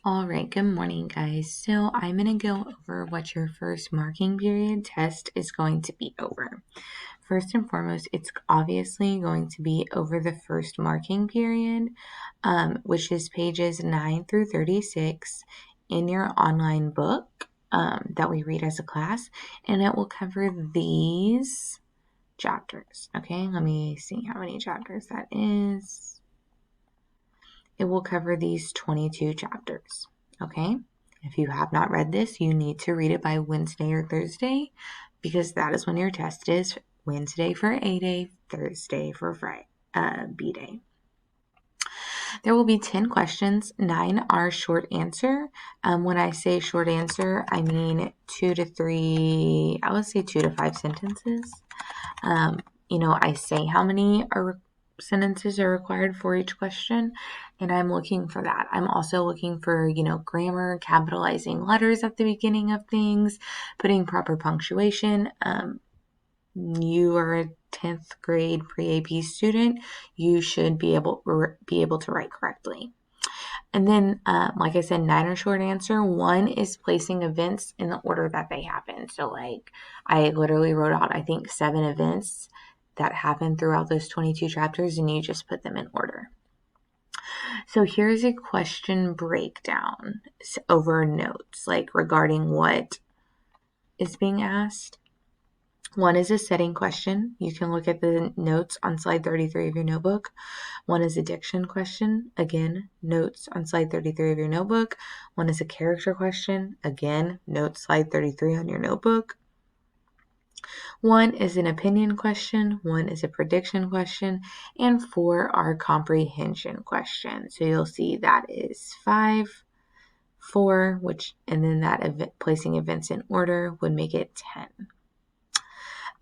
All right, good morning, guys. So I'm going to go over what your first marking period test is going to be over. First and foremost, it's obviously going to be over the first marking period, which is pages 9 through 36 in your online book that we read as a class, and it will cover these chapters. Okay, let me see how many chapters that is. It will cover these 22 chapters. Okay? If you have not read this, you need to read it by Wednesday or Thursday because that is when your test is. Wednesday for A day, Thursday for B day. There will be 10 questions. 9 are short answer. When I say short answer, I mean 2 to 3, I would say 2 to 5 sentences. I say how many sentences are required for each question, and I'm looking for that. I'm also looking for, grammar, capitalizing letters at the beginning of things, putting proper punctuation. You are a 10th grade pre-AP student. You should be able to write correctly. And then, like I said, 9 are short answer. 1 is placing events in the order that they happen. So, I literally wrote out, I think, 7 events that happened throughout those 22 chapters, and you just put them in order. So here's a question breakdown over notes, regarding what is being asked. 1 is a setting question. You can look at the notes on slide 33 of your notebook. 1 is a diction question. Again, notes on slide 33 of your notebook. 1 is a character question. Again, notes slide 33 on your notebook. 1 is an opinion question. 1 is a prediction question. And 4 are comprehension questions. So you'll see that is 5, 4, and then that placing events in order would make it 10.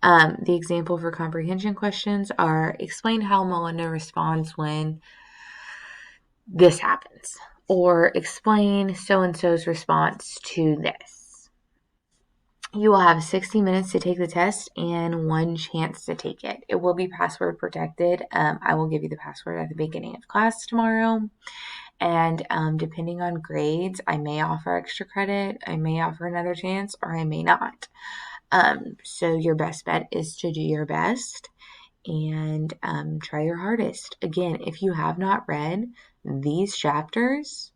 The example for comprehension questions are: explain how Melinda responds when this happens, or explain so-and-so's response to this. You will have 60 minutes to take the test and 1 chance to take it. It will be password protected. I will give you the password at the beginning of class tomorrow. And depending on grades, I may offer extra credit, I may offer another chance, or I may not. So your best bet is to do your best and try your hardest. Again, if you have not read these chapters,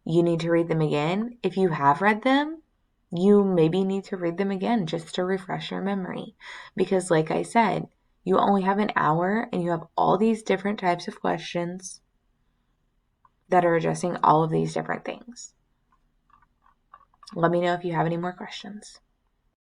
you need to read them again. If you have read them, you maybe need to read them again just to refresh your memory. Because like I said, you only have an hour and you have all these different types of questions that are addressing all of these different things. Let me know if you have any more questions.